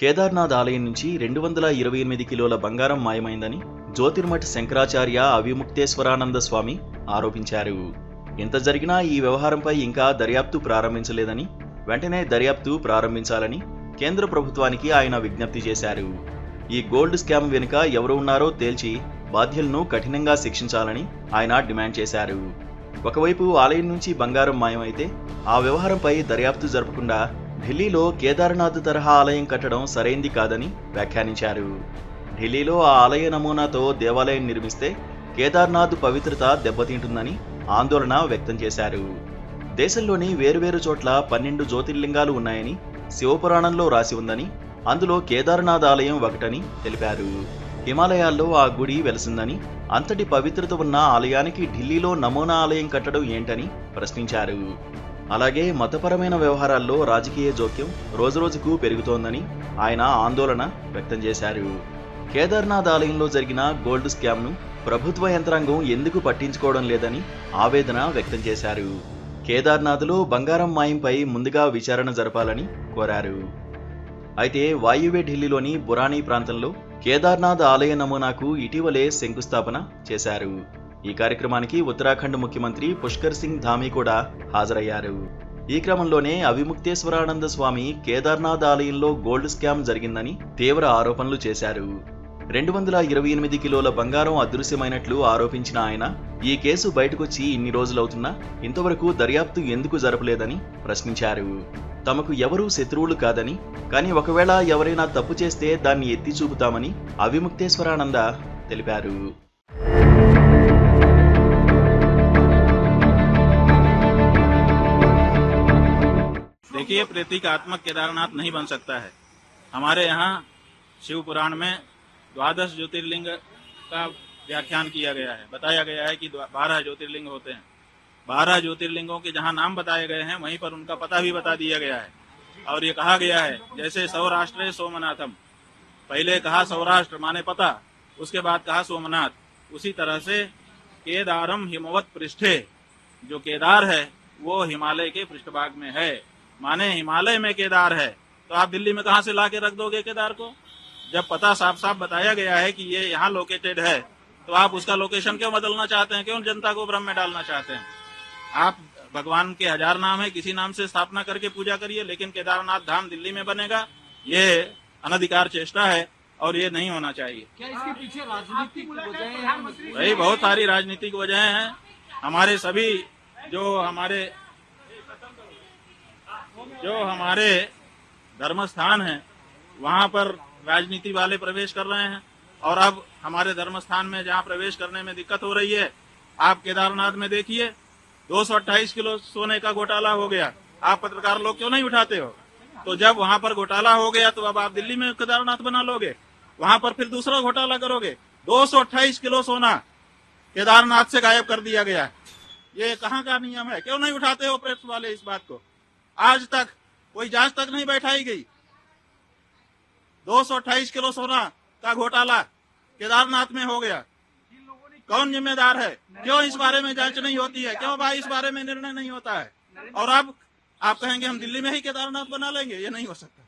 కేదార్నాథ్ ఆలయం నుంచి 228 కిలోల బంగారం మాయమైందని జ్యోతిర్మఠ్ శంకరాచార్య అవిముక్తేశ్వరానంద స్వామి ఆరోపించారు. ఇంత జరిగినా ఈ వ్యవహారంపై ఇంకా దర్యాప్తు ప్రారంభించలేదని, వెంటనే దర్యాప్తు ప్రారంభించాలని కేంద్ర ప్రభుత్వానికి ఆయన విజ్ఞప్తి చేశారు. ఈ గోల్డ్ స్కామ్ వెనుక ఎవరు ఉన్నారో తేల్చి బాధ్యులను కఠినంగా శిక్షించాలని ఆయన డిమాండ్ చేశారు. ఒకవైపు ఆలయం నుంచి బంగారం మాయమైతే ఆ వ్యవహారంపై దర్యాప్తు జరపకుండా ఢిల్లీలో కేదార్నాథ్ తరహా ఆలయం కట్టడం సరైంది కాదని వ్యాఖ్యానించారు. ఢిల్లీలో ఆ ఆలయ నమూనాతో దేవాలయం నిర్మిస్తే కేదార్నాథ్ పవిత్రత దెబ్బతింటుందని ఆందోళన వ్యక్తం చేశారు. దేశంలోని వేరువేరు చోట్ల 12 జ్యోతిర్లింగాలు ఉన్నాయని శివపురాణంలో రాసి ఉందని, అందులో కేదార్నాథ్ ఆలయం ఒకటని తెలిపారు. హిమాలయాల్లో ఆ గుడి వెలసిందని, అంతటి పవిత్రత ఉన్న ఆలయానికి ఢిల్లీలో నమూనా ఆలయం కట్టడం ఏంటని ప్రశ్నించారు. అలాగే మతపరమైన వ్యవహారాల్లో రాజకీయ జోక్యం రోజురోజుకు పెరుగుతోందని ఆయన ఆందోళన వ్యక్తం చేశారు. కేదార్నాథ్ ఆలయంలో జరిగిన గోల్డ్ స్కామ్ను ప్రభుత్వ యంత్రాంగం ఎందుకు పట్టించుకోవడం లేదని ఆవేదన వ్యక్తం చేశారు. కేదార్నాథ్లో బంగారం మాయంపై ముందుగా విచారణ జరపాలని కోరారు. అయితే వాయువ్య ఢిల్లీలోని బురానీ ప్రాంతంలో కేదార్నాథ్ ఆలయ నమూనాకు ఇటీవలే శంకుస్థాపన చేశారు. ఈ కార్యక్రమానికి ఉత్తరాఖండ్ ముఖ్యమంత్రి పుష్కర్ సింగ్ ధామీ కూడా హాజరయ్యారు. ఈ క్రమంలోనే అవిముక్తేశ్వరానంద స్వామి కేదార్నాథ్ ఆలయంలో గోల్డ్ స్కామ్ జరిగిందని తీవ్ర ఆరోపణలు చేశారు. 228 కిలోల బంగారం అదృశ్యమైనట్లు ఆరోపించిన ఆయన ఈ కేసు బయటకొచ్చి ఇన్ని రోజులవుతున్నా ఇంతవరకు దర్యాప్తు ఎందుకు జరపలేదని ప్రశ్నించారు. తమకు ఎవరూ శత్రువులు కాదని, కానీ ఒకవేళ ఎవరైనా తప్పు చేస్తే దాన్ని ఎత్తి చూపుతామని అవిముక్తేశ్వరానంద తెలిపారు. देखिए, प्रतीकात्मक केदारनाथ नहीं बन सकता है। हमारे यहाँ शिव पुराण में 12 ज्योतिर्लिंग का व्याख्यान किया गया है। बताया गया है कि 12 ज्योतिर्लिंग होते हैं। 12 ज्योतिर्लिंगों के जहाँ नाम बताए गए हैं वहीं पर उनका पता भी बता दिया गया है। और ये कहा गया है जैसे सौराष्ट्र सोमनाथम, पहले कहा सौराष्ट्र माने पता, उसके बाद कहा सोमनाथ। उसी तरह से केदारम हिमवत पृष्ठे, जो केदार है वो हिमालय के पृष्ठभाग में है, माने हिमालय में केदार है। तो आप दिल्ली में कहां से लाके रख दोगे केदार को? जब पता साफ साफ बताया गया है कि ये यहाँ लोकेटेड है, तो आप उसका लोकेशन क्यों बदलना चाहते हैं? क्यों जनता को भ्रम में डालना चाहते हैं? आप भगवान के 1000 नाम है, किसी नाम से स्थापना करके पूजा करिए, लेकिन केदारनाथ धाम दिल्ली में बनेगा, ये अनधिकार चेष्टा है और ये नहीं होना चाहिए। क्या इसके पीछे राजनीतिक वजहें हैं? भाई बहुत सारी राजनीतिक वजहें हैं। हमारे सभी जो हमारे धर्म स्थान हैं वहां पर राजनीति वाले प्रवेश कर रहे हैं, और अब हमारे धर्म स्थान में जहां प्रवेश करने में दिक्कत हो रही है, आप केदारनाथ में देखिए 228 किलो सोने का घोटाला हो गया। आप पत्रकार लोग क्यों नहीं उठाते हो? तो जब वहां पर घोटाला हो गया तो अब आप दिल्ली में केदारनाथ बना लोगे, वहां पर फिर दूसरा घोटाला करोगे। 228 किलो सोना केदारनाथ से गायब कर दिया गया। ये कहाँ का नियम है? क्यों नहीं उठाते हो प्रेस वाले इस बात को? आज तक कोई जांच तक नहीं बैठाई गई। 228 किलो सोना का घोटाला केदारनाथ में हो गया। कौन जिम्मेदार है? क्यों इस बारे में जांच नहीं होती है? क्यों भाई इस बारे में निर्णय नहीं होता है? और अब आप कहेंगे हम दिल्ली में ही केदारनाथ बना लेंगे? ये नहीं हो सकता।